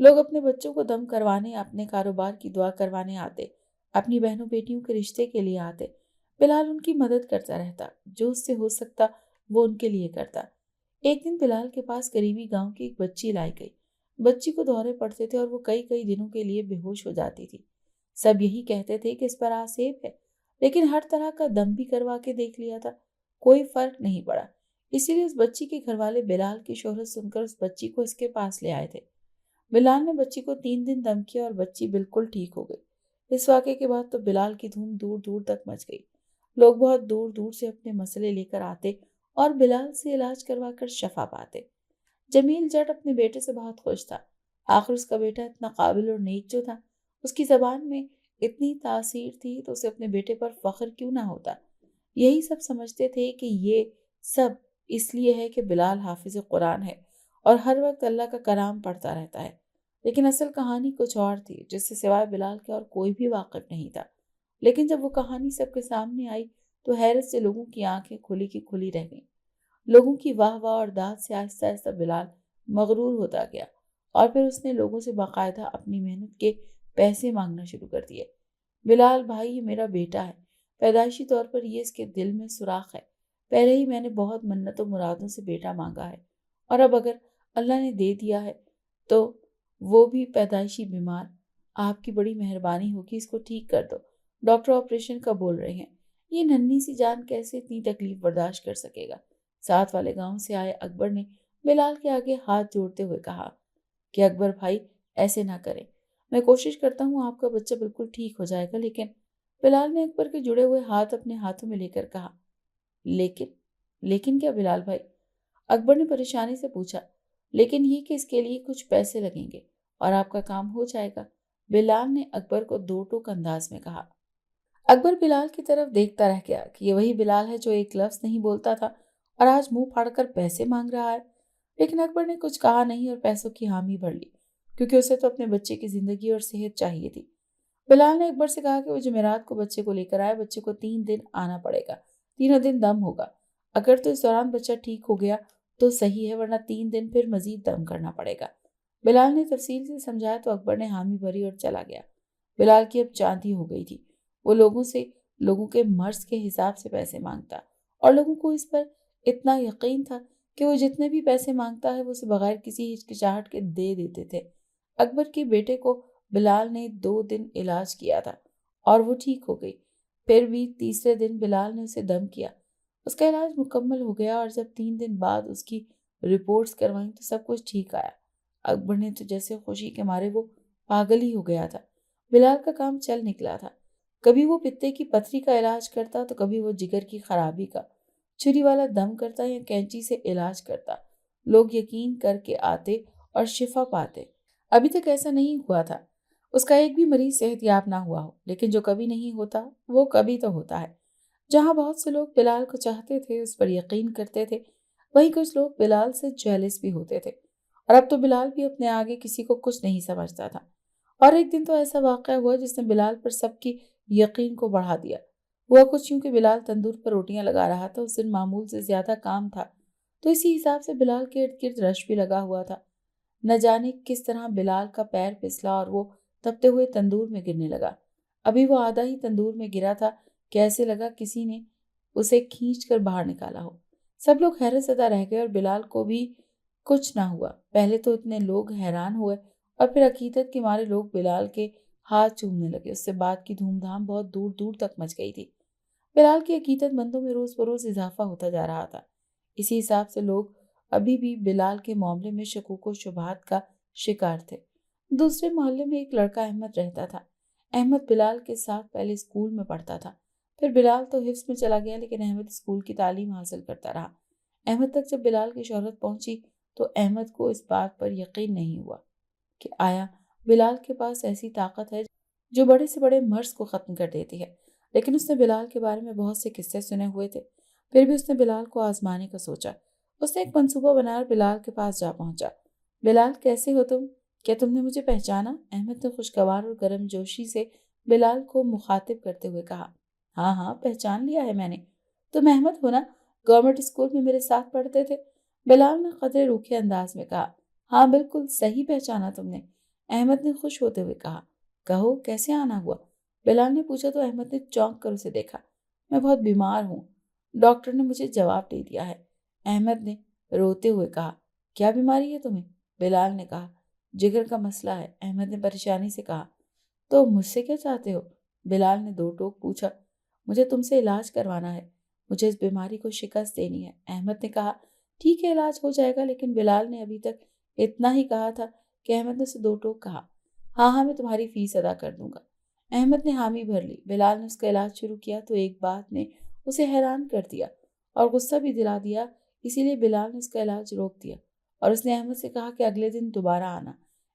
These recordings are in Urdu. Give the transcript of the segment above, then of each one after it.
لوگ اپنے بچوں کو دم کروانے، اپنے کاروبار کی دعا کروانے آتے، اپنی بہنوں بیٹیوں کے رشتے کے لیے آتے۔ بلال ان کی مدد کرتا رہتا، جو اس سے ہو سکتا وہ ان کے لیے کرتا۔ ایک دن بلال کے پاس قریبی گاؤں کی ایک بچی لائی گئی۔ بچی کو دورے پڑتے تھے اور وہ کئی کئی دنوں کے لیے بے ہوش ہو جاتی تھی۔ سب یہی کہتے تھے کہ اس پر آسیب ہے، لیکن ہر طرح کا دم بھی کروا کے دیکھ لیا تھا، کوئی فرق نہیں پڑا۔ اسی لیے اس بچی کے گھر والے بلال کی شہرت سن کر اس بچی کو اس کے پاس لے آئے تھے۔ بلال نے بچی کو 3 دن دم کیا اور بچی بالکل ٹھیک ہو گئی۔ اس واقعے کے بعد تو بلال کی دھوم دور دور تک مچ گئی۔ لوگ بہت دور دور سے اپنے مسئلے لے کر آتے اور بلال سے علاج کروا کر شفا پاتے۔ جمیل جٹ اپنے بیٹے سے بہت خوش تھا۔ آخر اس کا بیٹا اتنا قابل اور نیک جو تھا، اس کی زبان میں اتنی تاثیر تھی تو اسے اپنے بیٹے پر فخر کیوں نہ ہوتا۔ یہی سب سمجھتے تھے کہ یہ سب اس لیے ہے کہ بلال حافظ قرآن ہے اور ہر وقت اللہ کا کلام پڑھتا رہتا ہے، لیکن اصل کہانی کچھ اور تھی جس سے سوائے بلال کے اور کوئی بھی واقف نہیں تھا۔ لیکن جب وہ کہانی سب کے سامنے آئی تو حیرت سے لوگوں کی آنکھیں کھلی کی کھلی رہ گئیں۔ لوگوں کی واہ واہ اور داد سے آہستہ آہستہ بلال مغرور ہوتا گیا اور پھر اس نے لوگوں سے باقاعدہ اپنی محنت کے پیسے مانگنا شروع کر دیے۔ بلال بھائی، یہ میرا بیٹا ہے، پیدائشی طور پر یہ اس کے دل میں سوراخ ہے۔ پہلے ہی میں نے بہت منتوں مرادوں سے بیٹا مانگا ہے، اور اب اگر اللہ نے دے دیا ہے تو وہ بھی پیدائشی بیمار۔ آپ کی بڑی مہربانی ہوگی، اس کو ٹھیک کر دو۔ ڈاکٹر آپریشن کا بول رہے ہیں۔ یہ ننھی سی جان کیسے اتنی تکلیف برداشت کر سکے گا؟ ساتھ والے گاؤں سے آئے اکبر نے بلال کے آگے ہاتھ جوڑتے ہوئے کہا کہ اکبر بھائی، ایسے نہ کریں، میں کوشش کرتا ہوں آپ کا بچہ بالکل ٹھیک ہو جائے گا۔ لیکن بلال نے اکبر کے جڑے ہوئے ہاتھ اپنے ہاتھوں میں لے کر کہا، لیکن کیا بلال بھائی؟ اکبر نے پریشانی سے پوچھا۔ لیکن یہ کہ اس کے لیے کچھ پیسے لگیں گے اور آپ کا کام ہو جائے گا، بلال نے اکبر کو دو ٹوک انداز میں کہا۔ اکبر بلال کی طرف دیکھتا رہ گیا کہ یہ وہی بلال ہے جو ایک لفظ نہیں بولتا تھا اور آج منہ پھاڑ کر پیسے مانگ رہا ہے۔ لیکن اکبر نے کچھ کہا نہیں اور پیسوں کی حامی بھر لی، کیونکہ اسے تو اپنے بچے کی زندگی اور صحت چاہیے تھی۔ بلال نے اکبر سے کہا کہ وہ جمعرات کو بچے کو لے کر آئے۔ بچے کو 3 دن آنا پڑے گا، 3 دن دم ہوگا۔ اگر تو اس دوران بچہ ٹھیک ہو گیا تو صحیح ہے، ورنہ 3 دن پھر مزید دم کرنا پڑے گا۔ بلال نے تفصیل سے سمجھایا تو اکبر نے حامی بھری اور چلا گیا۔ بلال کی اب چاندی ہو گئی تھی۔ وہ لوگوں کے مرض کے حساب سے پیسے مانگتا اور لوگوں کو اس پر اتنا یقین تھا کہ وہ جتنے بھی پیسے مانگتا ہے وہ اسے بغیر کسی ہچکچاہٹ کے دے دیتے تھے۔ اکبر کے بیٹے کو بلال نے 2 دن علاج کیا تھا اور وہ ٹھیک ہو گئی۔ پھر بھی تیسرے دن بلال نے اسے دم کیا۔ اس کا علاج مکمل ہو گیا اور جب 3 دن بعد اس کی رپورٹس کروائیں تو سب کچھ ٹھیک آیا۔ اکبر نے تو جیسے خوشی کے مارے وہ پاگل ہی ہو گیا تھا۔ بلال کا کام چل نکلا تھا۔ کبھی وہ پتے کی پتھری کا علاج کرتا تو کبھی وہ جگر کی خرابی کا، چھری والا دم کرتا یا کینچی سے علاج کرتا۔ لوگ یقین کر کے آتے اور شفا پاتے۔ ابھی تک ایسا نہیں ہوا تھا اس کا ایک بھی مریض صحت یاب نہ ہوا ہو، لیکن جو کبھی نہیں ہوتا وہ کبھی تو ہوتا ہے۔ جہاں بہت سے لوگ بلال کو چاہتے تھے، اس پر یقین کرتے تھے، وہیں کچھ لوگ بلال سے جیلس بھی ہوتے تھے، اور اب تو بلال بھی اپنے آگے کسی کو کچھ نہیں سمجھتا تھا۔ اور ایک دن تو ایسا واقعہ ہوا جس نے بلال پر سب کی یقین کو بڑھا دیا۔ ہوا کچھ یوں کہ بلال تندور پر روٹیاں لگا رہا تھا۔ اس دن معمول سے زیادہ کام تھا تو اسی حساب سے بلال کے ارد گرد رش بھی لگا ہوا تھا۔ نہ جانے کس طرح بلال کا پیر پھسلا اور وہ تپتے ہوئے تندور میں گرنے لگا۔ ابھی وہ آدھا ہی تندور میں گرا تھا کہ ایسے لگا کسی نے اسے کھینچ کر باہر نکالا ہو۔ سب لوگ حیرت زدہ رہ گئے اور بلال کو بھی کچھ نہ ہوا۔ پہلے تو اتنے لوگ حیران ہوئے اور پھر عقیدت کے مارے لوگ بلال کے ہاتھ چومنے لگے۔ اس سے بات کی دھوم دھام بہت دور دور تک مچ گئی تھی۔ بلال کی عقیدت مندوں میں روز بروز اضافہ ہوتا جا رہا تھا۔ اسی حساب سے لوگ ابھی بھی بلال کے معاملے میں شکوک و شبہات کا شکار تھے۔ دوسرے محلے میں ایک لڑکا احمد رہتا تھا۔ احمد بلال کے ساتھ پہلے اسکول میں پڑھتا تھا، پھر بلال تو حفظ میں چلا گیا، لیکن احمد اسکول کی تعلیم حاصل کرتا رہا۔ احمد تک جب بلال کی شہرت پہنچی تو احمد کو اس بات پر یقین نہیں ہوا کہ آیا بلال کے پاس ایسی طاقت ہے جو بڑے سے بڑے مرض کو ختم کر دیتی ہے۔ لیکن اس نے بلال کے بارے میں بہت سے قصے سنے ہوئے تھے، پھر بھی اس نے بلال کو آزمانے کا سوچا۔ اس نے ایک منصوبہ بنا کر بلال کے پاس جا پہنچا۔ بلال، کیسے ہو تم؟ کیا تم نے مجھے پہچانا؟ احمد نے خوشگوار اور گرم جوشی سے بلال کو مخاطب کرتے ہوئے کہا۔ ہاں ہاں، پہچان لیا ہے میں نے۔ تم احمد ہو نا؟ گورنمنٹ اسکول میں میرے ساتھ پڑھتے تھے؟ بلال نے قدرے روکھے انداز میں کہا۔ ہاں بالکل صحیح پہچانا تم نے۔ احمد نے خوش ہوتے ہوئے کہا۔ کہو کیسے آنا ہوا؟ بلال نے پوچھا تو احمد نے چونک کر اسے دیکھا۔ میں بہت بیمار ہوں، ڈاکٹر نے مجھے جواب دے دیا ہے، احمد نے روتے ہوئے کہا۔ کیا بیماری ہے تمہیں؟ بلال نے کہا۔ جگر کا مسئلہ ہے، احمد نے پریشانی سے کہا۔ تو مجھ سے کیا چاہتے ہو؟ بلال نے دو ٹوک پوچھا۔ مجھے تم سے علاج کروانا ہے، مجھے اس بیماری کو شکست دینی ہے، احمد نے کہا۔ ٹھیک ہے علاج ہو جائے گا، لیکن بلال نے ابھی تک اتنا ہی کہا تھا کہ احمد نے اسے دو ٹوک کہا۔ ہاں ہاں، میں تمہاری فیس ادا کر دوں گا۔ احمد نے حامی بھر لی۔ بلال نے اس کا علاج شروع کیا تو ایک بات نے اسے حیران کر دیا اور غصہ بھی دلا دیا، اسی لیے بلال نے اس کا علاج روک دیا اور اس نے احمد سے کہا کہ اگلے دن دوبارہ آنا۔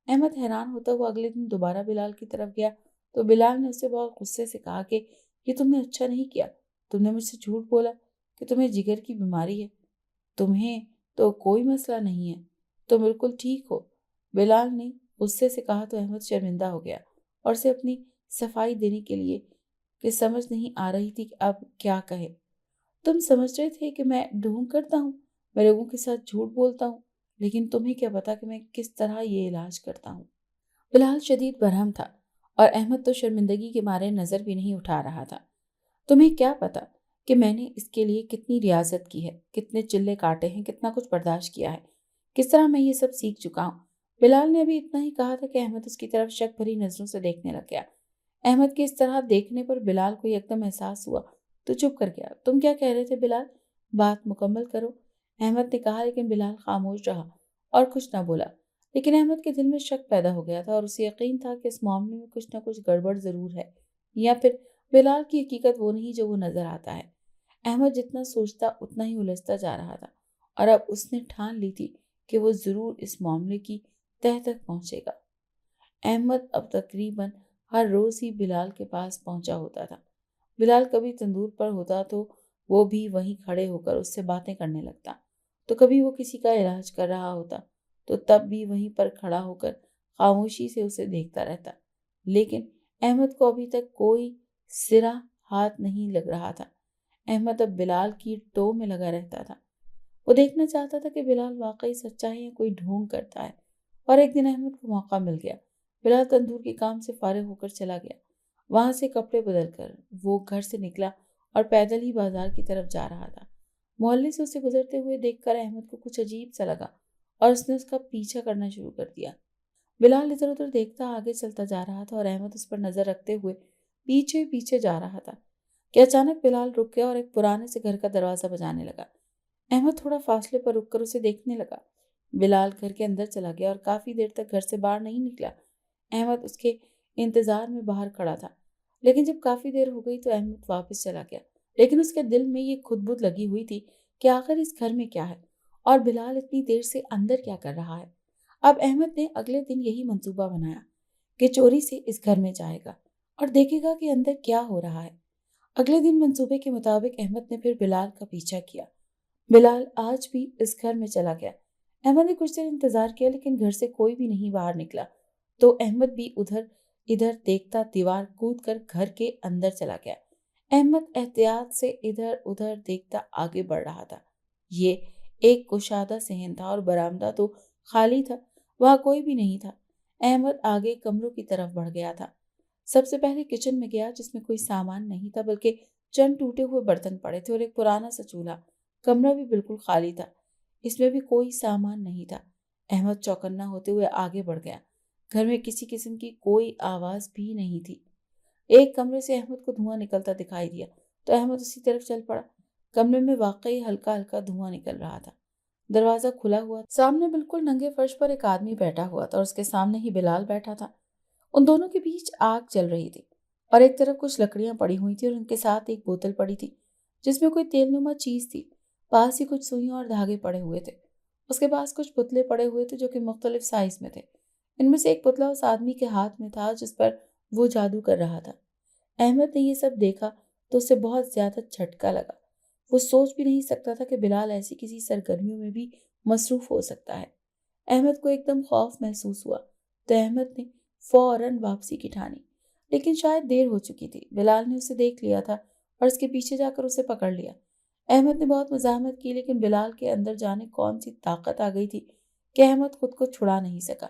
احمد حیران ہوتا ہوا اگلے دن دوبارہ بلال کی طرف گیا تو بلال نے اسے بہت غصے سے کہا کہ یہ تم نے اچھا نہیں کیا، تم نے مجھ سے جھوٹ بولا کہ تمہیں جگر کی بیماری ہے، تمہیں تو کوئی مسئلہ نہیں ہے، تم بالکل ٹھیک ہو۔ بلال نے غصے سے کہا تو احمد شرمندہ ہو گیا اور اسے اپنی صفائی دینے کے لیے کہ سمجھ نہیں آ رہی تھی کہ اب کیا کہے۔ تم سمجھ رہے تھے کہ میں ڈھونگ کرتا ہوں، میں لوگوں کے ساتھ جھوٹ بولتا ہوں، لیکن تمہیں کیا پتا کہ میں کس طرح یہ علاج کرتا ہوں۔ بلال شدید برہم تھا اور احمد تو شرمندگی کے مارے نظر بھی نہیں اٹھا رہا تھا۔ تمہیں کیا پتا کہ میں نے اس کے لیے کتنی ریاضت کی ہے، کتنے چلے کاٹے ہیں، کتنا کچھ برداشت کیا ہے، کس طرح میں یہ سب سیکھ چکا ہوں۔ بلال نے ابھی اتنا ہی کہا تھا کہ احمد اس کی طرف شک بھری نظروں سے دیکھنے لگ گیا۔ احمد کے اس طرح دیکھنے پر بلال کو یکدم احساس ہوا تو چپ کر گیا۔ تم کیا کہہ رہے تھے بلال؟ بات مکمل کرو، احمد نے کہا، لیکن بلال خاموش رہا اور کچھ نہ بولا۔ لیکن احمد کے دل میں شک پیدا ہو گیا تھا اور اسے یقین تھا کہ اس معاملے میں کچھ نہ کچھ گڑبڑ ضرور ہے، یا پھر بلال کی حقیقت وہ نہیں جو وہ نظر آتا ہے۔ احمد جتنا سوچتا اتنا ہی الجھتا جا رہا تھا اور اب اس نے ٹھان لی تھی کہ وہ ضرور اس معاملے کی تہ تک پہنچے گا۔ احمد اب تقریباً ہر روز ہی بلال کے پاس پہنچا ہوتا تھا۔ بلال کبھی تندور پر ہوتا تو وہ بھی وہیں کھڑے ہو کر اس سے باتیں کرنے لگتا، تو کبھی وہ کسی کا علاج کر رہا ہوتا تو تب بھی وہیں پر کھڑا ہو کر خاموشی سے اسے دیکھتا رہتا۔ لیکن احمد کو ابھی تک کوئی سرا ہاتھ نہیں لگ رہا تھا۔ احمد اب بلال کی ٹو میں لگا رہتا تھا۔ وہ دیکھنا چاہتا تھا کہ بلال واقعی سچا ہے یا کوئی ڈھونگ کرتا ہے۔ اور ایک دن احمد کو موقع مل گیا۔ بلال تندور کے کام سے فارغ ہو کر چلا گیا۔ وہاں سے کپڑے بدل کر وہ گھر سے نکلا اور پیدل ہی بازار کی طرف جا رہا تھا۔ محلے سے اسے گزرتے ہوئے دیکھ کر احمد کو کچھ عجیب سا لگا اور اس نے اس کا پیچھا کرنا شروع کر دیا۔ بلال ادھر ادھر دیکھتا آگے چلتا جا رہا تھا اور احمد اس پر نظر رکھتے ہوئے پیچھے پیچھے جا رہا تھا کہ اچانک بلال رک گیا اور ایک پرانے سے گھر کا دروازہ بجانے لگا۔ احمد تھوڑا فاصلے پر رک کر اسے دیکھنے لگا۔ بلال گھر کے اندر چلا گیا اور کافی دیر تک گھر سے باہر نہیں نکلا۔ احمد اس کے انتظار میں باہر کھڑا تھا، لیکن جب کافی دیر ہو گئی تو احمد واپس چلا گیا۔ لیکن اس کے دل میں یہ خود بد لگی ہوئی تھی کہ آخر اس گھر میں کیا ہے اور بلال اتنی دیر سے اندر کیا کر رہا ہے۔ اب احمد نے اگلے دن یہی منصوبہ بنایا کہ چوری سے اس گھر میں جائے گا اور دیکھے گا کہ اندر کیا ہو رہا ہے۔ اگلے دن منصوبے کے مطابق احمد نے پھر بلال کا پیچھا کیا۔ بلال آج بھی اس گھر میں چلا گیا۔ احمد نے کچھ دیر انتظار کیا لیکن گھر سے کوئی بھی نہیں باہر نکلا، تو احمد بھی ادھر دیکھتا دیوار کود کر گھر کے اندر چلا گیا۔ احمد احتیاط سے ادھر ادھر دیکھتا آگے بڑھ رہا تھا۔ یہ ایک کشادہ صحن تھا اور برآمدہ تو خالی تھا، وہاں کوئی بھی نہیں تھا۔ احمد آگے کمروں کی طرف بڑھ گیا تھا۔ سب سے پہلے کچن میں گیا جس میں کوئی سامان نہیں تھا بلکہ چند ٹوٹے ہوئے برتن پڑے تھے اور ایک پرانا سا چولہا۔ کمرہ بھی بالکل خالی تھا، اس میں بھی کوئی سامان نہیں تھا۔ احمد چوکنا ہوتے ہوئے آگے بڑھ گیا۔ گھر میں کسی قسم کی کوئی آواز بھی نہیں تھی۔ ایک کمرے سے احمد کو دھواں نکلتا دکھائی دیا تو احمد اسی طرف چل پڑا۔ کمرے میں واقعی ہلکا ہلکا دھواں نکل رہا تھا۔ دروازہ کھلا ہوا، سامنے بالکل ننگے فرش پر ایک آدمی بیٹھا ہوا تھا اور اس کے سامنے ہی بلال بیٹھا تھا۔ ان دونوں کے بیچ آگ جل رہی تھی اور ایک طرف کچھ لکڑیاں پڑی ہوئی تھی اور ان کے ساتھ ایک بوتل پڑی تھی جس میں کوئی تیل نما چیز تھی۔ پاس ہی کچھ سوئیاں اور دھاگے پڑے ہوئے تھے۔ اس کے پاس کچھ پتلے پڑے ہوئے تھے جو کہ مختلف سائز میں تھے۔ ان میں سے ایک پتلا اس آدمی کے ہاتھ میں تھا جس پر وہ جادو کر رہا تھا۔ احمد نے یہ سب دیکھا تو اسے بہت زیادہ جھٹکا لگا۔ وہ سوچ بھی نہیں سکتا تھا کہ بلال ایسی کسی سرگرمیوں میں بھی مصروف ہو سکتا ہے۔ احمد کو ایک دم خوف محسوس ہوا تو احمد نے فوراً واپسی کی ٹھانی، لیکن شاید دیر ہو چکی تھی۔ بلال نے اسے دیکھ لیا تھا اور اس کے پیچھے جا کر اسے پکڑ لیا۔ احمد نے بہت مزاحمت کی لیکن بلال کے اندر جانے کون سی طاقت آ گئی تھی کہ احمد خود کو چھڑا نہیں سکا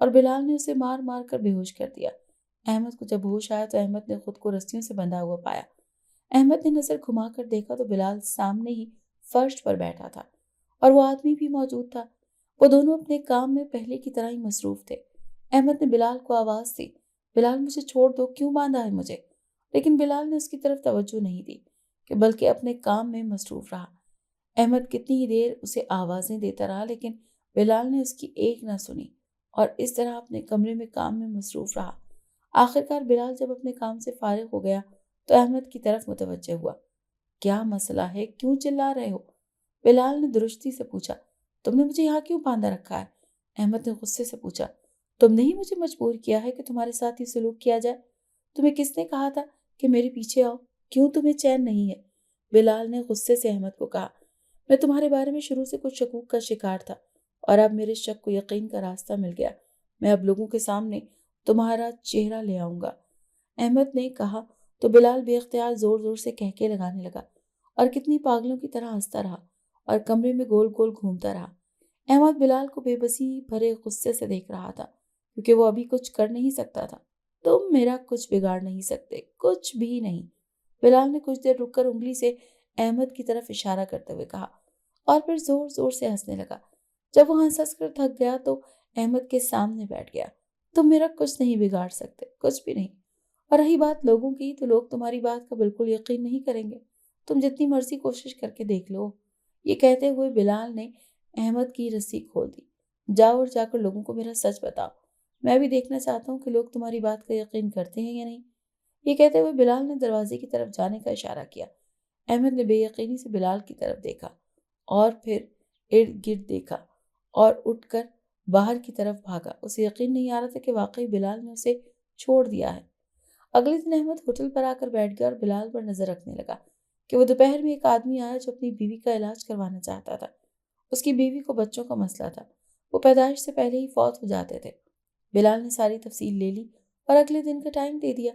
اور بلال نے اسے مار مار کر بے ہوش کر دیا۔ احمد کو جب ہوش آیا تو احمد نے خود کو رسیوں سے بندھا ہوا پایا۔ احمد نے نظر گھما کر دیکھا تو بلال سامنے ہی فرش پر بیٹھا تھا اور وہ آدمی بھی موجود تھا۔ وہ دونوں اپنے کام میں پہلے کی طرح ہی مصروف تھے۔ احمد نے بلال کو آواز دی، بلال مجھے چھوڑ دو، کیوں باندھا ہے مجھے؟ لیکن بلال نے اس کی طرف توجہ نہیں دی کہ بلکہ اپنے کام میں مصروف رہا۔ احمد کتنی ہی دیر اسے آوازیں دیتا رہا لیکن بلال نے اس کی ایک نہ سنی اور اس طرح اپنے کمرے میں کام میں مصروف رہا۔ آخرکار بلال جب اپنے کام سے فارغ ہو گیا تو احمد کی طرف متوجہ ہوا۔ کیا مسئلہ ہے؟ کیوں چلا رہے ہو؟ بلال نے درستی سے پوچھا۔ تم نے مجھے یہاں کیوں باندھا رکھا ہے؟ احمد نے غصے سے پوچھا۔ تم نے ہی مجھے مجبور کیا ہے کہ تمہارے ساتھ یہ سلوک کیا جائے۔ تمہیں کس نے کہا تھا کہ میرے پیچھے آؤ؟ کیوں تمہیں چین نہیں ہے؟ بلال نے غصے سے احمد کو کہا۔ میں تمہارے بارے میں شروع سے کچھ شکوک کا شکار تھا اور اب میرے شک کو یقین کا راستہ مل گیا۔ میں اب لوگوں کے سامنے تمہارا چہرہ لے آؤں گا، احمد نے کہا تو بلال بے اختیار زور زور سے کہکے لگانے لگا اور کتنی پاگلوں کی طرح ہنستا رہا اور کمرے میں گول گول گھومتا رہا۔ احمد بلال کو بے بسی بھرے غصے سے دیکھ رہا تھا کیونکہ وہ ابھی کچھ کر نہیں سکتا تھا۔ تم میرا کچھ بگاڑ نہیں سکتے، کچھ بھی نہیں، بلال نے کچھ دیر رک کر انگلی سے احمد کی طرف اشارہ کرتے ہوئے کہا اور پھر زور زور سے ہنسنے لگا۔ جب وہ ہنس ہنس کر تھک گیا تو احمد کے سامنے بیٹھ گیا۔ تم میرا کچھ نہیں بگاڑ سکتے، کچھ بھی نہیں، اور رہی بات لوگوں کی تو لوگ تمہاری بات کا بالکل یقین نہیں کریں گے، تم جتنی مرضی کوشش کر کے دیکھ لو۔ یہ کہتے ہوئے بلال نے احمد کی رسی کھول دی۔ جاؤ اور جا کر لوگوں کو میرا سچ بتاؤ، میں بھی دیکھنا چاہتا ہوں کہ لوگ تمہاری بات کا یقین کرتے ہیں یا نہیں۔ یہ کہتے ہوئے بلال نے دروازے کی طرف جانے کا اشارہ کیا۔ احمد نے بے یقینی سے بلال کی طرف دیکھا اور پھر ارد گرد دیکھا اور اٹھ کر باہر کی طرف بھاگا۔ اسے یقین نہیں آ رہا تھا کہ واقعی بلال نے اسے چھوڑ دیا ہے۔ اگلے دن احمد ہوٹل پر آ کر بیٹھ گیا اور بلال پر نظر رکھنے لگا کہ وہ دوپہر میں ایک آدمی آیا جو اپنی بیوی کا علاج کروانا چاہتا تھا۔ اس کی بیوی کو بچوں کا مسئلہ تھا، وہ پیدائش سے پہلے ہی فوت ہو جاتے تھے۔ بلال نے ساری تفصیل لے لی اور اگلے دن کا ٹائم دے دیا۔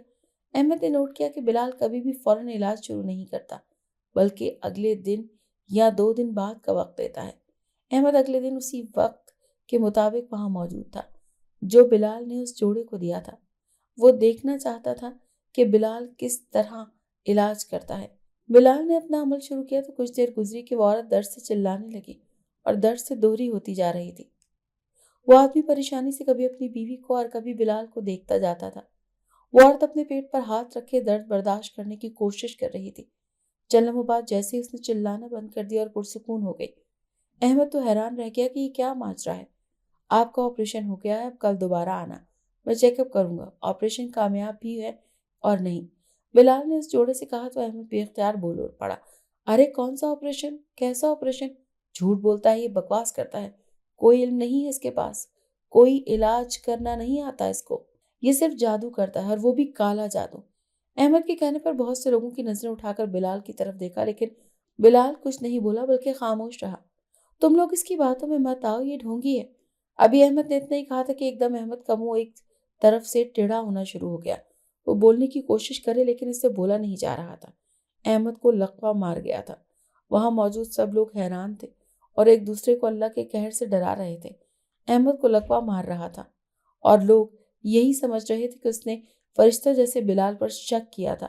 احمد نے نوٹ کیا کہ بلال کبھی بھی فوراً علاج شروع نہیں کرتا بلکہ اگلے دن یا 2 دن بعد کا وقت دیتا ہے۔ احمد اگلے دن اسی وقت کے مطابق وہاں موجود تھا جو بلال نے اس جوڑے کو دیا تھا۔ وہ دیکھنا چاہتا تھا کہ بلال کس طرح علاج کرتا ہے۔ بلال نے اپنا عمل شروع کیا تو کچھ دیر گزری کہ وہ عورت درد سے چلانے لگی اور درد سے دوہری ہوتی جا رہی تھی۔ وہ آدمی پریشانی سے کبھی اپنی بیوی کو اور کبھی بلال کو دیکھتا جاتا تھا۔ وہ عورت اپنے پیٹ پر ہاتھ رکھے درد برداشت کرنے کی کوشش کر رہی تھی۔ چند لمحوں بعد جیسے ہی اس نے چلانا بند کر دیا اور پرسکون ہو گئی۔ احمد تو حیران رہ گیا کہ یہ کیا ماجرا ہے۔ آپ کا آپریشن ہو گیا ہے، اب کل دوبارہ آنا، میں چیک اپ کروں گا، آپریشن کامیاب بھی ہے اور نہیں، بلال نے اس جوڑے سے کہا تو احمد بے اختیار بول پڑا۔ ارے کون سا آپریشن؟ کیسا آپریشن؟ جھوٹ بولتا ہے، یہ بکواس کرتا ہے، کوئی علم نہیں ہے اس کے پاس، کوئی علاج کرنا نہیں آتا اس کو، یہ صرف جادو کرتا ہے اور وہ بھی کالا جادو۔ احمد کے کہنے پر بہت سے لوگوں کی نظریں اٹھا کر بلال کی طرف دیکھا لیکن بلال کچھ نہیں بولا بلکہ خاموش رہا۔ تم لوگ اس کی باتوں میں مت آؤ، یہ ڈھونگی ہے۔ ابھی احمد نے اتنا ہی کہا تھا کہ ایک دم احمد کا منہ ایک طرف سے ٹیڑھا ہونا شروع ہو گیا۔ وہ بولنے کی کوشش کرے لیکن اس سے بولا نہیں جا رہا تھا۔ احمد کو لقوہ مار گیا تھا۔ وہاں موجود سب لوگ حیران تھے اور ایک دوسرے کو اللہ کے قہر سے ڈرا رہے تھے۔ احمد کو لقوہ مار رہا تھا اور لوگ یہی سمجھ رہے تھے کہ اس نے فرشتہ جیسے بلال پر شک کیا تھا،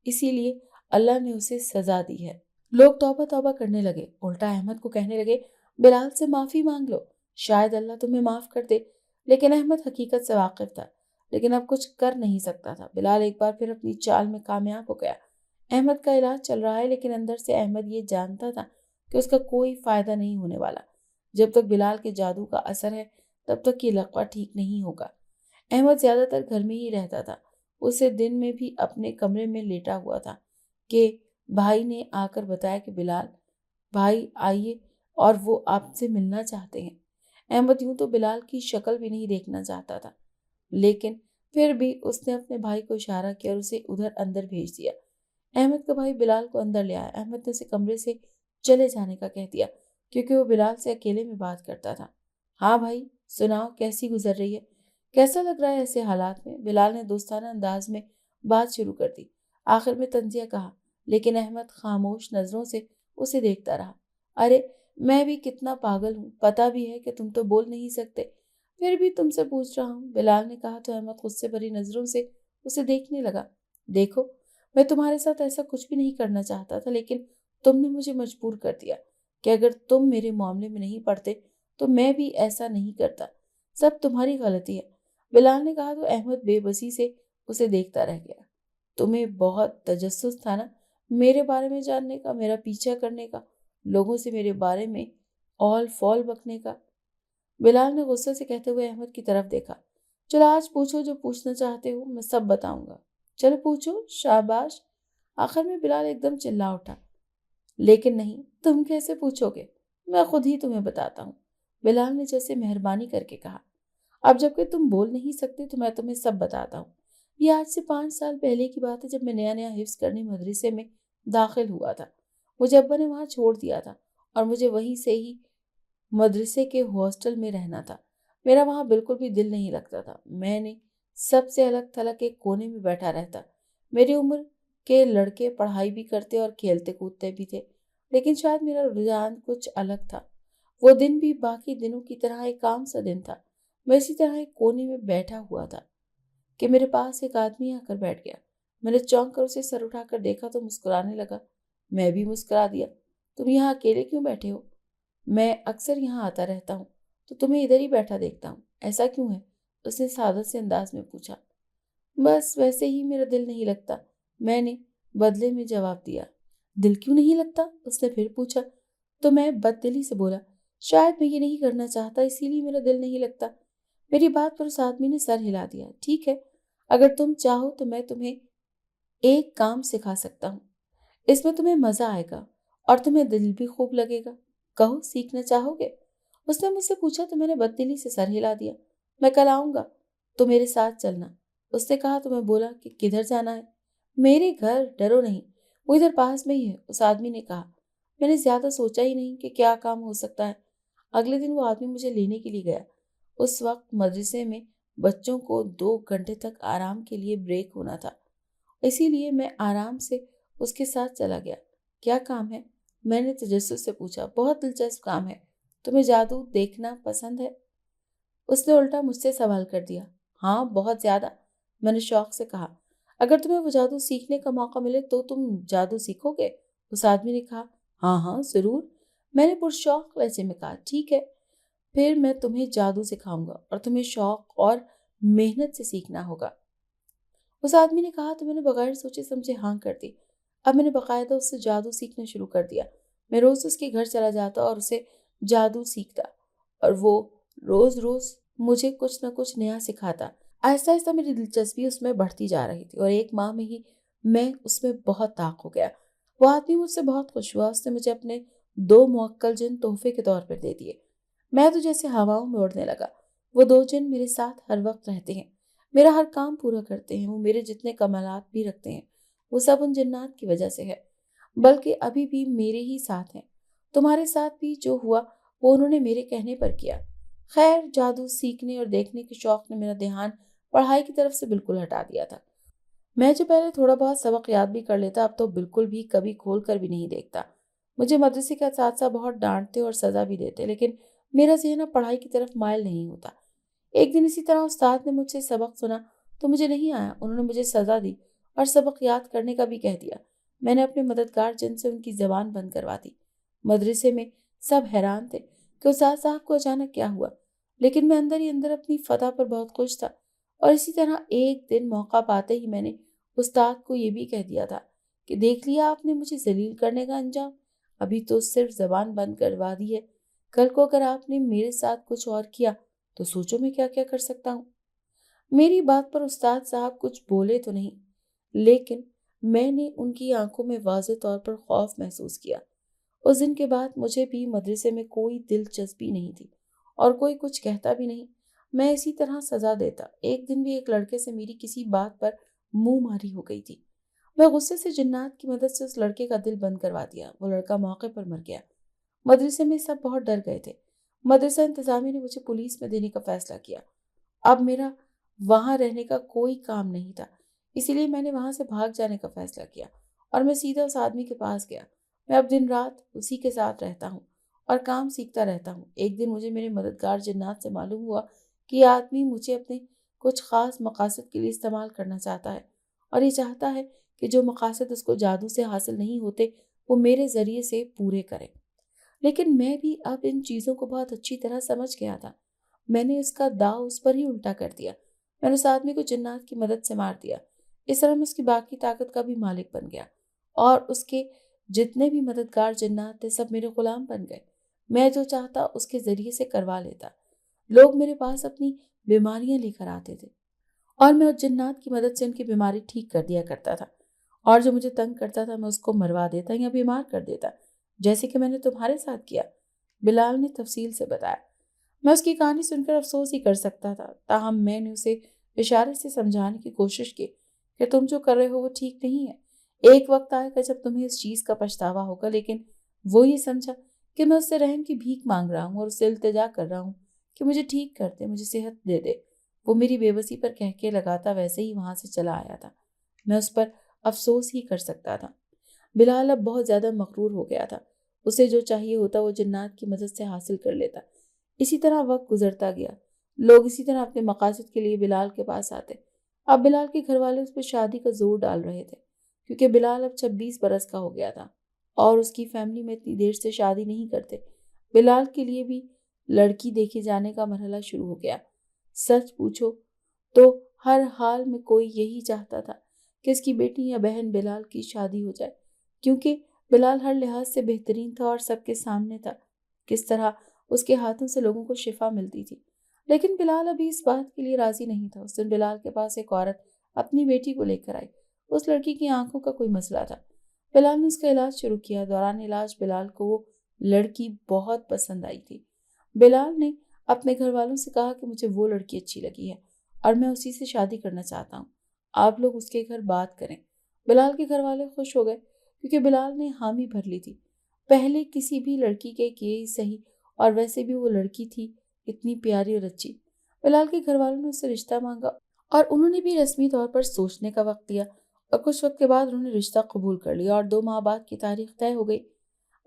اسی لیے اللہ نے اسے سزا دی ہے۔ لوگ توبہ توبہ کرنے لگے، الٹا احمد کو کہنے لگے بلال سے معافی مانگ لو، شاید اللہ تمہیں معاف کر دے۔ لیکن احمد حقیقت سے واقف تھا لیکن اب کچھ کر نہیں سکتا تھا۔ بلال ایک بار پھر اپنی چال میں کامیاب ہو گیا۔ احمد کا علاج چل رہا ہے لیکن اندر سے احمد یہ جانتا تھا کہ اس کا کوئی فائدہ نہیں ہونے والا۔ جب تک بلال کے جادو کا اثر ہے تب تک یہ لقوہ ٹھیک نہیں ہوگا۔ احمد زیادہ تر گھر میں ہی رہتا تھا۔ اسے دن میں بھی اپنے کمرے میں لیٹا ہوا تھا کہ بھائی نے آ کر بتایا کہ بلال بھائی آئیے اور وہ آپ سے ملنا چاہتے ہیں۔ احمد یوں تو بلال کی شکل بھی نہیں دیکھنا چاہتا تھا لیکن پھر بھی اس نے اپنے بھائی کو اشارہ کیا اور اسے ادھر اندر بھیج دیا۔ احمد کا بھائی بلال کو اندر لے آیا۔ احمد نے اسے کمرے سے چلے جانے کا کہہ دیا کیونکہ وہ بلال سے اکیلے میں بات کرتا تھا۔ ہاں بھائی سناؤ، کیسی گزر رہی ہے، کیسا لگ رہا ہے ایسے حالات میں؟ بلال نے دوستانہ انداز میں بات شروع کر دی۔ آخر میں طنزیہ کہا لیکن احمد خاموش نظروں سے اسے دیکھتا رہا۔ ارے میں بھی کتنا پاگل ہوں، پتہ بھی ہے کہ تم تو بول نہیں سکتے پھر بھی تم سے پوچھ رہا ہوں، بلال نے کہا تو احمد غصے بھری نظروں سے اسے دیکھنے لگا۔ دیکھو، میں تمہارے ساتھ ایسا کچھ بھی نہیں کرنا چاہتا تھا، لیکن تم نے مجھے مجبور کر دیا کہ اگر تم میرے معاملے میں نہیں پڑتے تو میں بھی ایسا نہیں کرتا۔ سب تمہاری غلطی ہے، بلال نے کہا تو احمد بے بسی سے اسے دیکھتا رہ گیا۔ تمہیں بہت تجسس تھا نا میرے بارے میں جاننے کا، میرا پیچھا کرنے کا، لوگوں سے میرے بارے میں اول فول بکنے کا۔ بلال نے غصے سے کہتے ہوئے احمد کی طرف دیکھا۔ چلو آج پوچھو جو پوچھنا چاہتے ہو، میں سب بتاؤں گا۔ چلو پوچھو، شاباش۔ آخر میں بلال ایک دم چلا اٹھا۔ لیکن نہیں، تم کیسے پوچھو گے؟ میں خود ہی تمہیں بتاتا ہوں، بلال نے جیسے مہربانی کر کے کہا۔ اب جب کہ تم بول نہیں سکتے تو میں تمہیں سب بتاتا ہوں۔ یہ آج سے 5 سال پہلے کی بات ہے، جب میں نیا نیا حفظ کرنے مدرسے میں داخل ہوا تھا۔ مجھے ابا نے وہاں چھوڑ دیا تھا اور مجھے وہیں سے ہی مدرسے کے ہاسٹل میں رہنا تھا۔ میرا وہاں بالکل بھی دل نہیں لگتا تھا۔ میں نے سب سے الگ تھلگ ایک کونے میں بیٹھا رہتا۔ میری عمر کے لڑکے پڑھائی بھی کرتے اور کھیلتے کودتے بھی تھے، لیکن شاید میرا رجحان کچھ الگ تھا۔ وہ دن بھی باقی دنوں کی طرح ایک عام سا دن تھا۔ میں اسی طرح ایک کونے میں بیٹھا ہوا تھا کہ میرے پاس ایک آدمی آ کر بیٹھ گیا۔ میں نے چونک کر اسے سر اٹھا کر دیکھا تو مسکرانے لگا۔ میں بھی مسکرا دیا۔ تم یہاں اکیلے کیوں بیٹھے ہو؟ میں اکثر یہاں آتا رہتا ہوں تو تمہیں ادھر ہی بیٹھا دیکھتا ہوں، ایسا کیوں ہے؟ اس نے سادہ سے انداز میں پوچھا۔ بس ویسے ہی میرا دل نہیں لگتا، میں نے بدلے میں جواب دیا۔ دل کیوں نہیں لگتا؟ اس نے پھر پوچھا تو میں بد دلی سے بولا، شاید میں یہ نہیں کرنا چاہتا اسی لیے میرا دل نہیں لگتا۔ میری بات پر اس آدمی نے سر ہلا دیا۔ ٹھیک ہے، اگر تم چاہو تو میں تمہیں ایک کام سکھا سکتا ہوں، اس میں تمہیں مزہ آئے گا اور تمہیں دل بھی خوب لگے گا۔ کہو، سیکھنا چاہو گے؟ اس نے مجھ سے پوچھا تو میں نے بد دلی سے سر ہلا دیا۔ میں کل آؤں گا تو میرے ساتھ چلنا، اس نے کہا تو میں بولا کہ کدھر جانا ہے؟ میرے گھر، ڈرو نہیں، وہ ادھر پاس میں ہی ہے، اس آدمی نے کہا۔ میں نے زیادہ سوچا ہی نہیں کہ کیا کام ہو سکتا ہے۔ اگلے دن وہ آدمی مجھے لینے کے لیے گیا۔ اس وقت مدرسے میں بچوں کو 2 گھنٹے تک آرام کے لیے بریک ہونا تھا، اسی لیے میں آرام سے اس کے ساتھ چلا گیا۔ کیا کام ہے؟ میں نے تجسس سے پوچھا۔ بہت دلچسپ کام ہے، تمہیں جادو دیکھنا پسند ہے؟ اس نے الٹا مجھ سے سوال کر دیا۔ ہاں، بہت زیادہ، میں نے شوق سے کہا۔ اگر تمہیں وہ جادو سیکھنے کا موقع ملے تو تم جادو سیکھو گے؟ اس آدمی نے کہا۔ ہاں ہاں ضرور، میں نے پرشوق لہجے میں کہا۔ ٹھیک ہے، پھر میں تمہیں جادو سکھاؤں گا اور تمہیں شوق اور محنت سے سیکھنا ہوگا، اس آدمی نے کہا تو میں نے بغیر سوچے سمجھے ہاں کر دی۔ اب میں نے باقاعدہ اس سے جادو سیکھنا شروع کر دیا۔ میں روز اس کے گھر چلا جاتا اور اسے جادو سیکھتا اور وہ روز روز مجھے کچھ نہ کچھ نیا سکھاتا۔ آہستہ آہستہ میری دلچسپی اس میں بڑھتی جا رہی تھی اور 1 ماہ میں ہی میں اس میں بہت طاق ہو گیا۔ وہ آدمی مجھ سے بہت خوش ہوا۔ اس نے مجھے اپنے 2 موکل جن تحفے کے طور پر دے دیے۔ میں تو جیسے ہواؤں میں اڑنے لگا۔ وہ 2 جن میرے ساتھ ہر وقت رہتے ہیں، میرا ہر کام پورا کرتے ہیں، وہ میرے جتنے کمالات بھی رکھتے ہیں، وہ سب ان جنات کی وجہ سے ہے، بلکہ ابھی بھی میرے ہی ساتھ ہیں۔ تمہارے ساتھ بھی جو ہوا وہ انہوں نے میرے کہنے پر کیا۔ خیر، جادو سیکھنے اور دیکھنے کے شوق نے میرا دھیان پڑھائی کی طرف سے بالکل ہٹا دیا تھا۔ میں جو پہلے تھوڑا بہت سبق یاد بھی کر لیتا، اب تو بالکل بھی کبھی کھول کر بھی نہیں دیکھتا۔ مجھے مدرسے کے اساتذہ بہت ڈانٹتے اور سزا بھی دیتے، لیکن میرا ذہن اب پڑھائی کی طرف مائل نہیں ہوتا۔ ایک دن اسی طرح استاد نے مجھ سے سبق سنا تو مجھے نہیں آیا، انہوں نے مجھے سزا دی اور سبق یاد کرنے کا بھی کہہ دیا۔ میں نے اپنے مددگار جن سے ان کی زبان بند کروا دی۔ مدرسے میں سب حیران تھے کہ استاد صاحب کو اچانک کیا ہوا، لیکن میں اندر ہی اندر اپنی فتح پر بہت خوش تھا۔ اور اسی طرح ایک دن موقع پاتے ہی میں نے استاد کو یہ بھی کہہ دیا تھا کہ دیکھ لیا آپ نے مجھے ذلیل کرنے کا انجام، ابھی تو صرف زبان بند کروا دی ہے، کل کو اگر آپ نے میرے ساتھ کچھ اور کیا تو سوچو میں کیا کیا کر سکتا ہوں۔ میری بات پر استاد صاحب کچھ بولے تو نہیں، لیکن میں نے ان کی آنکھوں میں واضح طور پر خوف محسوس کیا۔ اس دن کے بعد مجھے بھی مدرسے میں کوئی دلچسپی نہیں تھی اور کوئی کچھ کہتا بھی نہیں، میں اسی طرح سزا دیتا۔ ایک دن بھی ایک لڑکے سے میری کسی بات پر منہ ماری ہو گئی تھی۔ میں غصے سے جنات کی مدد سے اس لڑکے کا دل بند کروا دیا۔ وہ لڑکا موقع پر مر گیا۔ مدرسے میں سب بہت ڈر گئے تھے۔ مدرسہ انتظامیہ نے مجھے پولیس میں دینے کا فیصلہ کیا۔ اب میرا وہاں رہنے کا کوئی کام نہیں تھا، اسی لیے میں نے وہاں سے بھاگ جانے کا فیصلہ کیا اور میں سیدھا اس آدمی کے پاس گیا۔ میں اب دن رات اسی کے ساتھ رہتا ہوں اور کام سیکھتا رہتا ہوں۔ ایک دن مجھے میرے مددگار جنات سے معلوم ہوا کہ یہ آدمی مجھے اپنے کچھ خاص مقاصد کے لیے استعمال کرنا چاہتا ہے، اور یہ چاہتا ہے کہ جو مقاصد اس کو جادو سے حاصل نہیں ہوتے وہ میرے ذریعے سے پورے کرے۔ لیکن میں بھی اب ان چیزوں کو بہت اچھی طرح سمجھ گیا تھا۔ میں نے اس کا داؤ اس پر ہی الٹا کر دیا۔ میں نے اس آدمی کو جنات کی مدد سے مار دیا۔ اس طرح میں اس کی باقی طاقت کا بھی مالک بن گیا، اور اس کے جتنے بھی مددگار جنات تھے سب میرے غلام بن گئے۔ میں جو چاہتا اس کے ذریعے سے کروا لیتا۔ لوگ میرے پاس اپنی بیماریاں لے کر آتے تھے، اور میں اس جنات کی مدد سے ان کی بیماری ٹھیک کر دیا کرتا تھا، اور جو مجھے تنگ کرتا تھا میں اس کو مروا دیتا یا بیمار کر دیتا، جیسے کہ میں نے تمہارے ساتھ کیا۔ بلال نے تفصیل سے بتایا۔ میں اس کی کہانی سن کر افسوس ہی کر سکتا تھا، تاہم میں نے اسے اشارے سے سمجھانے کی کوشش کی کہ تم جو کر رہے ہو وہ ٹھیک نہیں ہے۔ ایک وقت آئے گا جب تمہیں اس چیز کا پچھتاوا ہوگا۔ لیکن وہ یہ سمجھا کہ میں اس سے رحم کی بھیک مانگ رہا ہوں اور اس سے التجا کر رہا ہوں کہ مجھے ٹھیک کر دے، مجھے صحت دے دے۔ وہ میری بے بسی پر کہکے لگاتا ویسے ہی وہاں سے چلا آیا تھا۔ میں اس پر افسوس ہی کر سکتا تھا۔ بلال اب بہت زیادہ مغرور ہو گیا تھا۔ اسے جو چاہیے ہوتا وہ جنات کی مدد سے حاصل کر لیتا۔ اسی طرح وقت گزرتا گیا۔ لوگ اسی طرح اپنے مقاصد کے لیے بلال کے پاس آتے۔ اب بلال کے گھر والے اس پہ شادی کا زور ڈال رہے تھے، کیونکہ بلال اب 26 برس کا ہو گیا تھا، اور اس کی فیملی میں اتنی دیر سے شادی نہیں کرتے۔ بلال کے لیے بھی لڑکی دیکھے جانے کا مرحلہ شروع ہو گیا۔ سچ پوچھو تو ہر حال میں کوئی یہی چاہتا تھا کہ اس کی بیٹی یا بہن بلال کی شادی ہو جائے، کیونکہ بلال ہر لحاظ سے بہترین تھا اور سب کے سامنے تھا کس طرح اس کے ہاتھوں سے لوگوں کو شفا ملتی تھی۔ لیکن بلال ابھی اس بات کے لیے راضی نہیں تھا۔ اس دن بلال کے پاس ایک عورت اپنی بیٹی کو لے کر آئی۔ اس لڑکی کی آنکھوں کا کوئی مسئلہ تھا۔ بلال نے اس کا علاج شروع کیا۔ دوران علاج بلال کو وہ لڑکی بہت پسند آئی تھی۔ بلال نے اپنے گھر والوں سے کہا کہ مجھے وہ لڑکی اچھی لگی ہے اور میں اسی سے شادی کرنا چاہتا ہوں، آپ لوگ اس کے گھر بات کریں۔ بلال کے گھر والے خوش ہو گئے، کیونکہ بلال نے حامی بھر لی تھی پہلے کسی بھی لڑکی کے کیے ہی صحیح، اور ویسے بھی وہ لڑکی تھی اتنی پیاری اور اچھی۔ بلال کے گھر والوں نے اس سے رشتہ مانگا، اور انہوں نے بھی رسمی طور پر سوچنے کا وقت دیا، اور کچھ وقت کے بعد انہوں نے رشتہ قبول کر لیا، اور 2 ماہ بعد کی تاریخ طے ہو گئی۔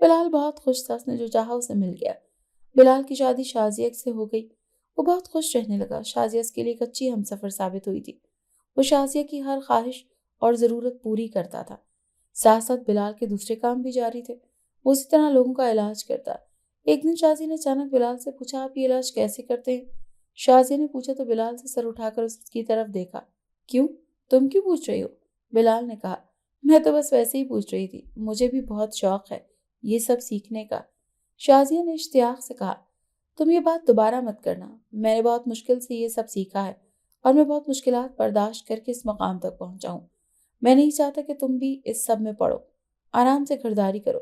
بلال بہت خوش تھا، اس نے جو چاہا اسے مل گیا۔ بلال کی شادی شازیہ سے ہو گئی۔ وہ بہت خوش رہنے لگا۔ شازیہ اس کے لیے ایک اچھی ہمسفر ثابت ہوئی تھی۔ وہ شازیہ کی ہر خواہش اور ضرورت پوری کرتا تھا۔ ساتھ ساتھ بلال کے دوسرے کام بھی جاری تھے۔ وہ اسی طرح لوگوں کا علاج کرتا۔ ایک دن شازیہ نے اچانک بلال سے پوچھا، آپ یہ علاج کیسے کرتے ہیں؟ شازیہ نے پوچھا تو بلال سے سر اٹھا کر اس کی طرف دیکھا۔ کیوں؟ تم کیوں پوچھ رہی ہو؟ بلال نے کہا، میں تو بس ویسے ہی پوچھ رہی تھی، مجھے بھی بہت شوق ہے یہ سب سیکھنے کا۔ شازیہ نے اشتیاق سے کہا، تم یہ بات دوبارہ مت کرنا، میں نے بہت مشکل سے یہ سب سیکھا ہے، اور میں بہت مشکلات برداشت کر کے اس مقام تک پہنچا ہوں۔ میں نہیں چاہتا کہ تم بھی اس سب میں پڑو، آرام سے گھرداری کرو۔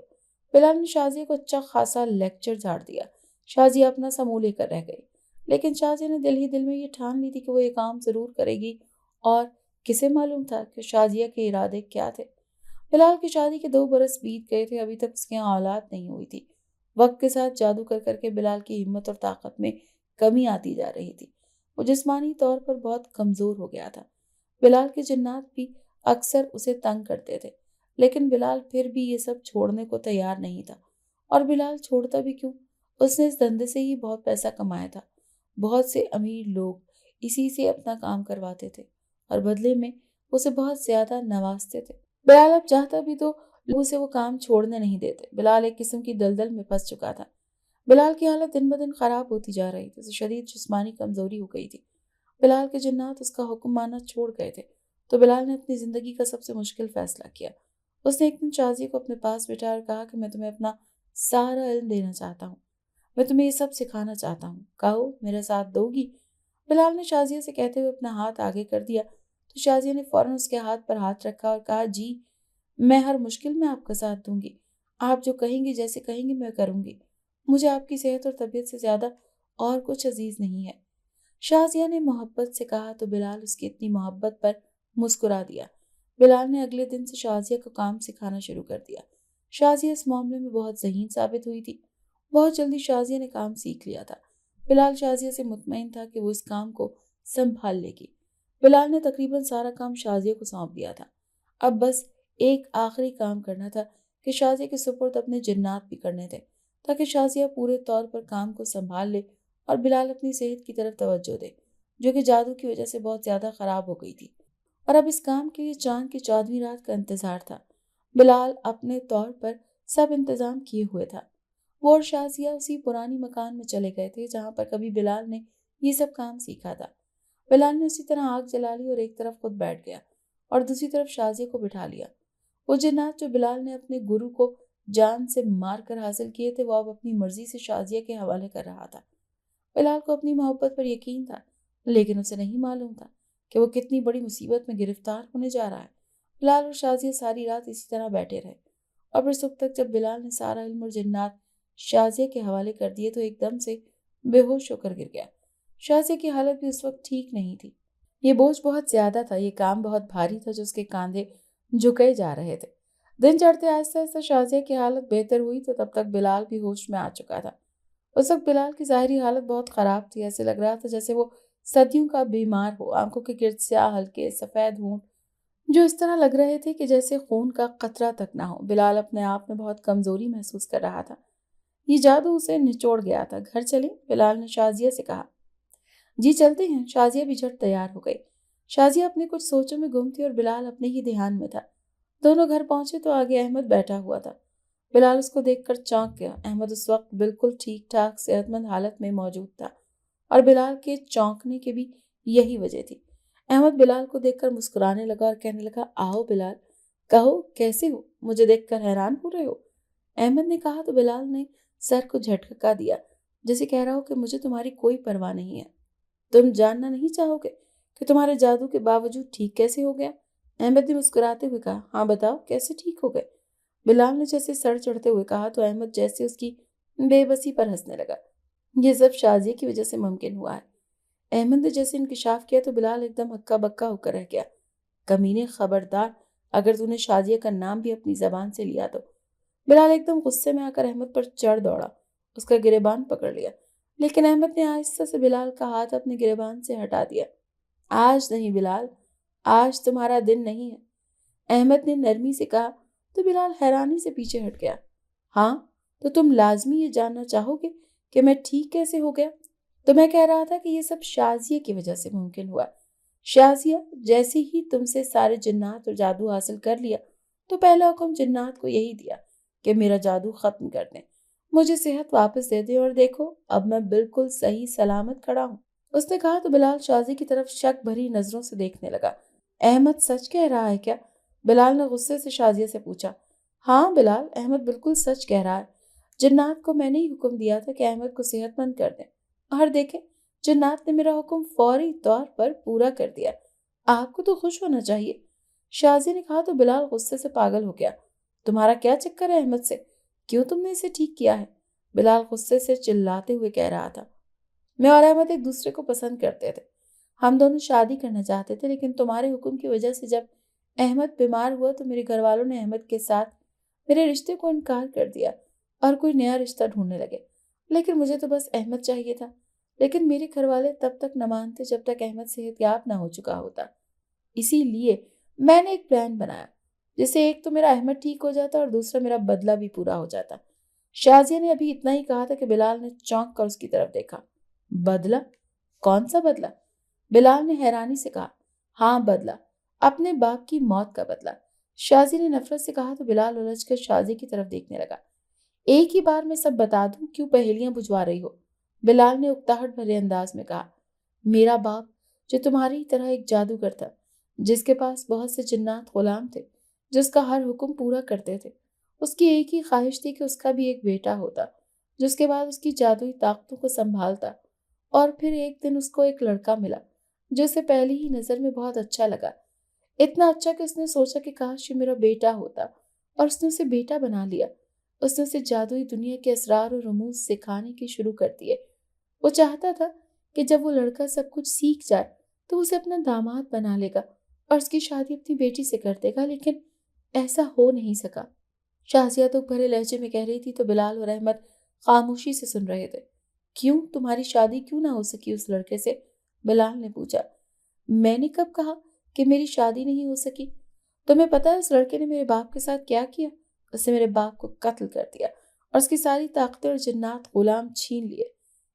بلال نے شازیہ کو اچھا خاصا لیکچر جھاڑ دیا۔ شازیہ اپنا سا منہ لے کر رہ گئی، لیکن شازیہ نے دل ہی دل میں یہ ٹھان لی تھی کہ وہ یہ کام ضرور کرے گی، اور کسے معلوم تھا کہ شازیہ کے ارادے کیا تھے۔ بلال کی شادی کے 2 برس بیت گئے تھے، ابھی تک اس کے یہاں اولاد نہیں ہوئی تھی۔ وقت کے ساتھ جادو کر کر کے بلال کی ہمت اور طاقت میں کمی آتی جا رہی تھی۔ وہ جسمانی طور پر بہت کمزور ہو گیا تھا۔ بلال کے جنات بھی اکثر اسے تنگ کرتے تھے، لیکن بلال پھر بھی یہ سب چھوڑنے کو تیار نہیں تھا۔ اور بلال چھوڑتا بھی کیوں؟ اس نے اس دھندے سے ہی بہت پیسہ کمایا تھا۔ بہت سے امیر لوگ اسی سے اپنا کام کرواتے تھے، اور بدلے میں اسے بہت زیادہ نوازتے تھے۔ بلال اب چاہتا بھی تو لوگ اسے وہ کام چھوڑنے نہیں دیتے۔ بلال ایک قسم کی دلدل میں پھنس چکا تھا۔ بلال کی حالت دن بدن خراب ہوتی جا رہی تھی، اسے شدید جسمانی کمزوری ہو گئی تھی۔ بلال کے جنات اس کا حکم ماننا چھوڑ گئے تھے، تو بلال نے اپنی زندگی کا سب سے مشکل فیصلہ کیا۔ اس نے ایک دن شازیہ کو اپنے پاس بٹھایا اور کہا کہ میں تمہیں اپنا سارا علم دینا چاہتا ہوں، میں تمہیں یہ سب سکھانا چاہتا ہوں، کہو میرا ساتھ دو گی؟ بلال نے شازیہ سے کہتے ہوئے اپنا ہاتھ آگے کر دیا، تو شازیہ نے فوراً اس کے ہاتھ پر ہاتھ رکھا اور کہا، جی میں ہر مشکل میں آپ کا ساتھ دوں گی، آپ جو کہیں گی جیسے کہیں گی میں کروں گی، مجھے آپ کی صحت اور طبیعت سے زیادہ اور کچھ عزیز نہیں ہے۔ شازیہ نے محبت سے کہا تو بلال اس کی اتنی محبت پر مسکرا دیا۔ بلال نے اگلے دن سے شازیہ کو کام سکھانا شروع کر دیا۔ شازیہ اس معاملے میں بہت ذہین ثابت ہوئی تھی۔ بہت جلدی شازیہ نے کام سیکھ لیا تھا۔ بلال شازیہ سے مطمئن تھا کہ وہ اس کام کو سنبھال لے گی۔ بلال نے تقریباً سارا کام شازیہ کو سونپ دیا تھا۔ اب بس ایک آخری کام کرنا تھا کہ شازیہ کے سپرد اپنے جنات بھی کرنے تھے، تاکہ شازیہ پورے طور پر کام کو سنبھال لے اور بلال اپنی صحت کی طرف توجہ دے، جو کہ جادو کی وجہ سے بہت زیادہ خراب ہو گئی تھی، اور اب اس کام کے لیے چاند کی 14ویں رات کا انتظار تھا۔ بلال اپنے طور پر سب انتظام کیے ہوئے تھا۔ وہ اور شازیہ اسی پرانی مکان میں چلے گئے تھے جہاں پر کبھی بلال نے یہ سب کام سیکھا تھا۔ بلال نے اسی طرح آگ جلا لی اور ایک طرف خود بیٹھ گیا اور دوسری طرف شازیہ کو بٹھا لیا۔ وہ جنات جو بلال نے اپنے گرو کو جان سے مار کر حاصل کیے تھے، وہ اب اپنی مرضی سے شازیہ کے حوالے کر رہا تھا۔ بلال کو اپنی محبت پر یقین تھا، لیکن اسے نہیں معلوم تھا کہ وہ کتنی بڑی مصیبت میں گرفتار ہونے جا رہا ہے۔ بلال اور شازیہ ساری رات اسی طرح بیٹھے رہے اور پھر صبح تک جب بلال نے سارا علم اور جنات شازیہ کے حوالے کر دیے تو ایک دم سے بے ہوش ہو کر گر گیا۔ شازیہ کی حالت بھی اس وقت ٹھیک نہیں تھی۔ یہ بوجھ بہت زیادہ تھا، یہ کام بہت بھاری تھا جو اس کے کاندھے جھکے جا رہے تھے۔ دن چڑھتے آہستہ آہستہ شازیہ کی حالت بہتر ہوئی تو تب تک بلال بھی ہوش میں آ چکا تھا۔ اس وقت بلال کی ظاہری حالت بہت خراب تھی، ایسے لگ رہا تھا جیسے وہ صدیوں کا بیمار ہو۔ آنکھوں کے گرد سیاہ ہلکے سفید ہونٹ جو اس طرح لگ رہے تھے کہ جیسے خون کا قطرہ تک نہ ہو۔ بلال اپنے آپ میں بہت کمزوری محسوس کر رہا تھا، یہ جادو اسے نچوڑ گیا تھا۔ گھر چلیں؟ بلال نے شازیہ سے کہا۔ جی چلتے ہیں، شازیہ بھی جھٹ تیار ہو گئی۔ شازیہ اپنے کچھ سوچوں میں گم تھی اور بلال اپنے ہی دھیان میں تھا۔ دونوں گھر پہنچے تو آگے احمد بیٹھا ہوا تھا۔ بلال اس کو دیکھ کر چونک گیا۔ احمد اس وقت بالکل ٹھیک ٹھاک صحت مند حالت میں موجود تھا اور بلال کے چونکنے کی بھی یہی وجہ تھی۔ احمد بلال کو دیکھ کر مسکرانے لگا اور کہنے لگا، آؤ بلال، کہو کیسے ہو؟ مجھے دیکھ کر حیران ہو رہے ہو؟ احمد نے کہا تو بلال نے سر کو جھٹکا دیا، جیسے کہہ رہا ہو کہ مجھے تمہاری کوئی پرواہ نہیں ہے۔ تم جاننا نہیں چاہو گے کہ تمہارے جادو کے باوجود ٹھیک کیسے ہو گیا؟ احمد نے مسکراتے ہوئے کہا، ہاں بتاؤ کیسے ٹھیک ہو گئے؟ بلال نے جیسے سر چڑھتے ہوئے کہا تو احمد جیسے اس کی بے بسی پر ہنسنے لگا۔ یہ سب شازیہ کی وجہ سے ممکن ہوا ہے۔ احمد نے جیسے انکشاف کیا تو بلال ایک دم ہکا بکا ہو کر رہ گیا۔ کمینے، خبردار اگر تو نے شازیہ کا نام بھی اپنی زبان سے لیا تو۔ بلال ایک دم غصے میں آ کر احمد پر چڑھ دوڑا، اس کا گریبان پکڑ لیا، لیکن احمد نے آہستہ سے بلال کا ہاتھ اپنے گریبان سے ہٹا دیا۔ آج نہیں بلال، آج تمہارا دن نہیں ہے، احمد نے نرمی سے کہا تو بلال حیرانی سے پیچھے ہٹ گیا۔ ہاں تو تم لازمی یہ جاننا چاہو گے کہ میں ٹھیک کیسے ہو گیا؟ تو میں کہہ رہا تھا کہ یہ سب شازیہ کی وجہ سے ممکن ہوا۔ شازیہ جیسے ہی تم سے سارے جنات اور جادو حاصل کر لیا تو پہلا حکم جنات کو یہی دیا کہ میرا جادو ختم کر دیں، مجھے صحت واپس دے دیں، اور دیکھو اب میں بالکل صحیح سلامت کھڑا ہوں۔ اس نے کہا تو بلال شازیہ کی طرف شک بھری نظروں سے دیکھنے لگا۔ احمد سچ کہہ رہا ہے کیا؟ بلال نے غصے سے شازیہ سے پوچھا۔ ہاں بلال، احمد بالکل سچ کہہ رہا ہے۔ جنات کو میں نے ہی حکم دیا تھا کہ احمد کو صحت مند کر دیں، اور دیکھیں جنات نے میرا حکم فوری طور پر پورا کر دیا۔ آپ کو تو خوش ہونا چاہیے۔ شازیہ نے کہا تو بلال غصے سے پاگل ہو گیا۔ تمہارا کیا چکر ہے احمد سے؟ کیوں تم نے اسے ٹھیک کیا ہے؟ بلال غصے سے چلاتے ہوئے کہہ رہا تھا، میں اور احمد ایک دوسرے کو پسند کرتے تھے، ہم دونوں شادی کرنا چاہتے تھے، لیکن تمہارے حکم کی وجہ سے جب احمد بیمار ہوا تو میرے گھر والوں نے احمد کے ساتھ میرے رشتے کو انکار کر دیا اور کوئی نیا رشتہ ڈھونڈنے لگے۔ لیکن مجھے تو بس احمد چاہیے تھا، لیکن میرے گھر والے تب تک نہ مانتے جب تک احمد صحت یاب نہ ہو چکا ہوتا۔ اسی لیے میں نے ایک پلان بنایا جس سے ایک تو میرا احمد ٹھیک ہو جاتا اور دوسرا میرا بدلہ بھی پورا ہو جاتا۔ شازیہ نے ابھی اتنا ہی کہا تھا کہ بلال نے چونک کر اس کی طرف دیکھا۔ بدلہ؟ کون سا بدلہ؟ بلال نے حیرانی سے کہا۔ ہاں بدلہ، اپنے باپ کی موت کا بدلہ۔ شازیہ نے نفرت سے کہا تو بلال الجھ کر شازیہ کی طرف دیکھنے لگا۔ ایک ہی بار میں سب بتا دوں، کیوں پہیلیاں بجھوا رہی ہو؟ بلال نے اکتاہٹ بھرے انداز میں کہا۔ میرا باپ جو تمہاری طرح ایک جادوگر تھا، جس کے پاس بہت سے جنات غلام تھے جو اس کا ہر حکم پورا کرتے تھے، اس کی ایک ہی خواہش تھی کہ اس کا بھی ایک بیٹا ہوتا جو اس کے بعد اس کی جادوئی طاقتوں کو سنبھالتا، اور پھر ایک دن اس کو ایک لڑکا ملا جو اسے پہلی ہی نظر میں بہت اچھا لگا، اتنا اچھا کہ اس نے سوچا کہ کاش یہ میرا بیٹا ہوتا، اور اس نے اسے بیٹا بنا لیا۔ اس نے اسے جادوئی دنیا کے اسرار و رموز سکھانے کی شروع کر دیے۔ وہ چاہتا تھا کہ جب وہ لڑکا سب کچھ سیکھ جائے تو اسے اپنا داماد بنا لے گا اور اس کی شادی اپنی بیٹی سے کر دے گا، لیکن ایسا ہو نہیں سکا۔ شازیہ دکھ بھرے لہجے میں کہہ رہی تھی تو بلال اور احمد خاموشی سے سن رہے تھے۔ کیوں تمہاری شادی کیوں نہ ہو سکی اس لڑکے سے؟ بلال نے پوچھا۔ میں نے کب کہا کہ میری شادی نہیں ہو سکی؟ تمہیں پتا ہے اس لڑکے نے میرے باپ کے ساتھ کیا کیا؟ اس نے میرے باپ کو قتل کر دیا اور اس کی ساری طاقتیں اور جنات غلام چھین لیے۔